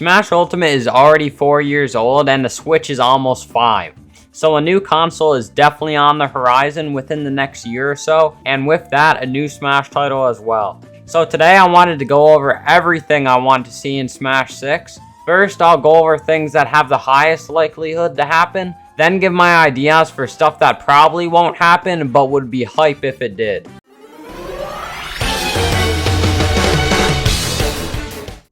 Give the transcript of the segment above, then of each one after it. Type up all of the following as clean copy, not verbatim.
Smash Ultimate is already 4 years old and the Switch is almost 5. So a new console is definitely on the horizon within the next year or so, and with that, a new Smash title as well. So today I wanted to go over everything I want to see in Smash 6. First, I'll go over things that have the highest likelihood to happen, then give my ideas for stuff that probably won't happen but would be hype if it did.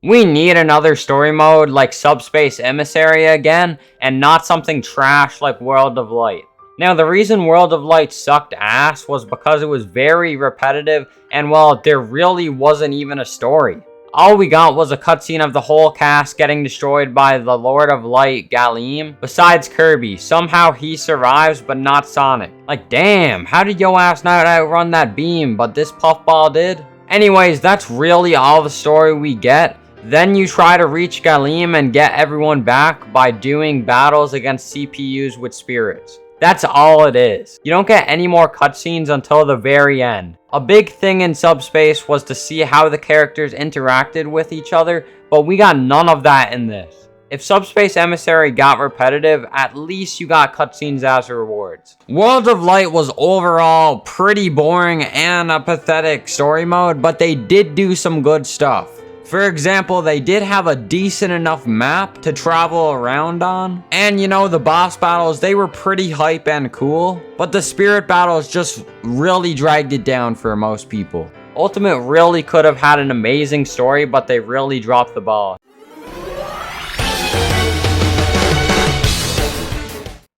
We need another story mode like Subspace Emissary again, and not something trash like World of Light. Now, the reason World of Light sucked ass was because it was very repetitive, and well, there really wasn't even a story. All we got was a cutscene of the whole cast getting destroyed by the Lord of Light, Galim. Besides Kirby, somehow he survives, but not Sonic. Like, damn, how did yo ass not outrun that beam, but this puffball did? Anyways, that's really all the story we get. Then you try to reach Galim and get everyone back by doing battles against CPUs with spirits. That's all it is. You don't get any more cutscenes until the very end. A big thing in Subspace was to see how the characters interacted with each other, but we got none of that in this. If Subspace Emissary got repetitive, at least you got cutscenes as rewards. World of Light was overall pretty boring and a pathetic story mode, but they did do some good stuff. For example, they did have a decent enough map to travel around on. And you know, the boss battles, they were pretty hype and cool. But the spirit battles just really dragged it down for most people. Ultimate really could have had an amazing story, but they really dropped the ball.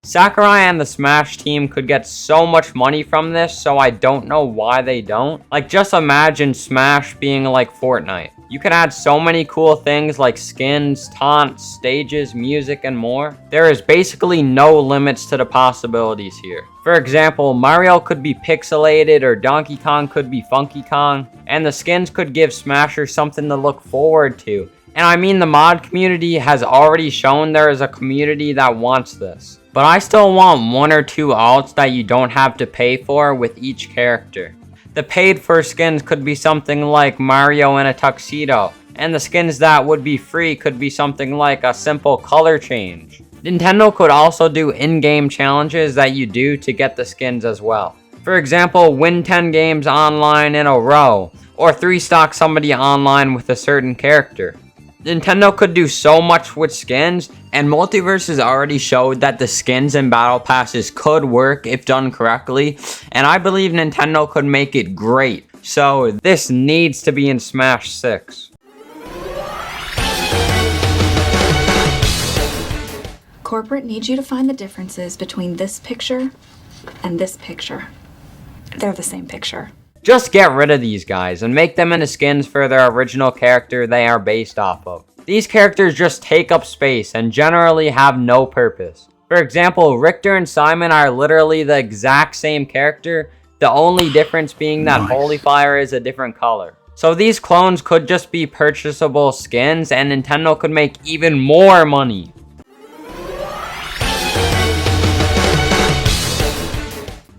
Sakurai and the Smash team could get so much money from this, so I don't know why they don't. Like, just imagine Smash being like Fortnite. You could add so many cool things like skins, taunts, stages, music, and more. There is basically no limits to the possibilities here. For example, Mario could be pixelated or Donkey Kong could be Funky Kong, and the skins could give Smashers something to look forward to. And I mean, the mod community has already shown there is a community that wants this. But I still want 1 or 2 alts that you don't have to pay for with each character. The paid for skins could be something like Mario in a tuxedo, and the skins that would be free could be something like a simple color change. Nintendo could also do in-game challenges that you do to get the skins as well. For example, win 10 games online in a row, or 3-stock somebody online with a certain character. Nintendo could do so much with skins, and Multiverses already showed that the skins and battle passes could work if done correctly, and I believe Nintendo could make it great. So this needs to be in Smash 6. Corporate needs you to find the differences between this picture and this picture. They're the same picture. Just get rid of these guys and make them into skins for their original character they are based off of. These characters just take up space and generally have no purpose. For example, Richter and Simon are literally the exact same character, the only difference being that Holy Fire is a different color. So these clones could just be purchasable skins and Nintendo could make even more money.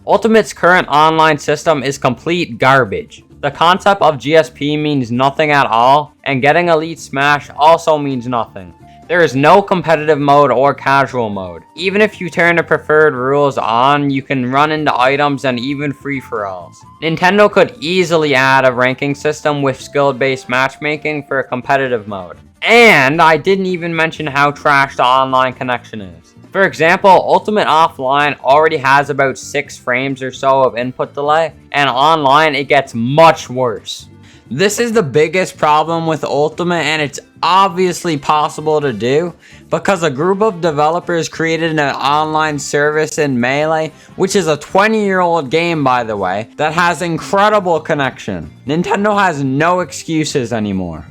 Ultimate's current online system is complete garbage. The concept of GSP means nothing at all, and getting Elite Smash also means nothing. There is no competitive mode or casual mode. Even if you turn the preferred rules on, you can run into items and even free-for-alls. Nintendo could easily add a ranking system with skill-based matchmaking for a competitive mode. And I didn't even mention how trash the online connection is. For example, Ultimate Offline already has about 6 frames or so of input delay, and online it gets much worse. This is the biggest problem with Ultimate, and it's obviously possible to do because a group of developers created an online service in Melee, which is a 20-year-old game by the way, that has incredible connection. Nintendo has no excuses anymore.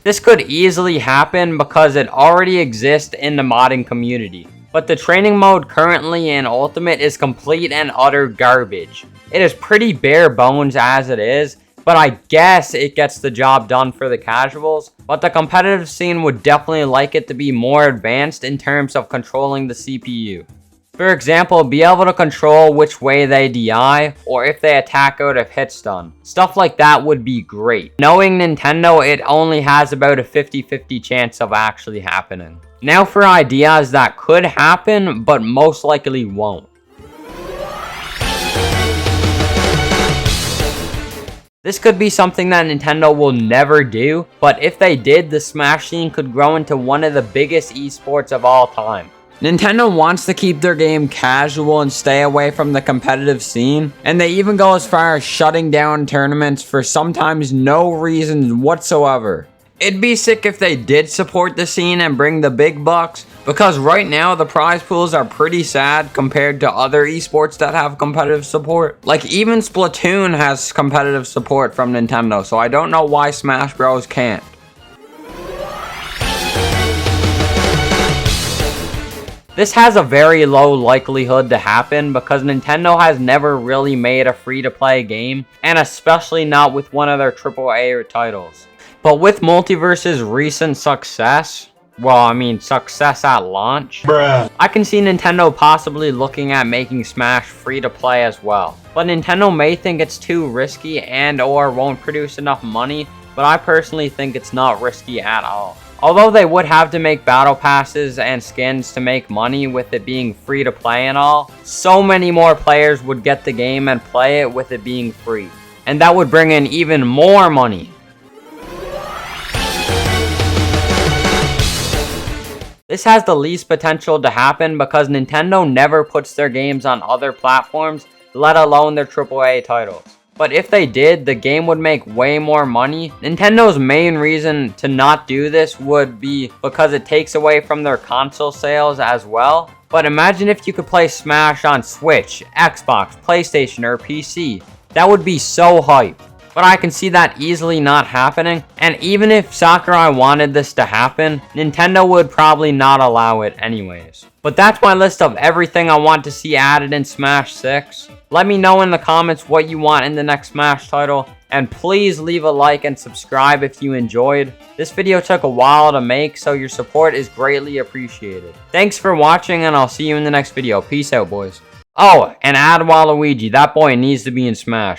This could easily happen because it already exists in the modding community. But the training mode currently in Ultimate is complete and utter garbage. It is pretty bare bones as it is, but I guess it gets the job done for the casuals. But the competitive scene would definitely like it to be more advanced in terms of controlling the CPU. For example, be able to control which way they DI, or if they attack out of hit stun. Stuff like that would be great. Knowing Nintendo, it only has about a 50-50 chance of actually happening. Now for ideas that could happen, but most likely won't. This could be something that Nintendo will never do, but if they did, the Smash scene could grow into one of the biggest esports of all time. Nintendo wants to keep their game casual and stay away from the competitive scene, and they even go as far as shutting down tournaments for sometimes no reason whatsoever. It'd be sick if they did support the scene and bring the big bucks, because right now the prize pools are pretty sad compared to other esports that have competitive support. Like even Splatoon has competitive support from Nintendo, so I don't know why Smash Bros can't. This has a very low likelihood to happen because Nintendo has never really made a free-to-play game, and especially not with one of their AAA titles. But with Multiverse's recent success, success at launch, I can see Nintendo possibly looking at making Smash free to play as well. But Nintendo may think it's too risky and or won't produce enough money, but I personally think it's not risky at all. Although they would have to make battle passes and skins to make money with it being free to play and all, so many more players would get the game and play it with it being free. And that would bring in even more money. This has the least potential to happen because Nintendo never puts their games on other platforms, let alone their AAA titles. But if they did, the game would make way more money. Nintendo's main reason to not do this would be because it takes away from their console sales as well. But imagine if you could play Smash on Switch, Xbox, PlayStation, or PC. That would be so hype. But I can see that easily not happening, and even if Sakurai wanted this to happen, Nintendo would probably not allow it anyways. But that's my list of everything I want to see added in Smash 6. Let me know in the comments what you want in the next Smash title, and please leave a like and subscribe if you enjoyed. This video took a while to make, so your support is greatly appreciated. Thanks for watching, and I'll see you in the next video. Peace out, boys. Oh, and add Waluigi. That boy needs to be in Smash.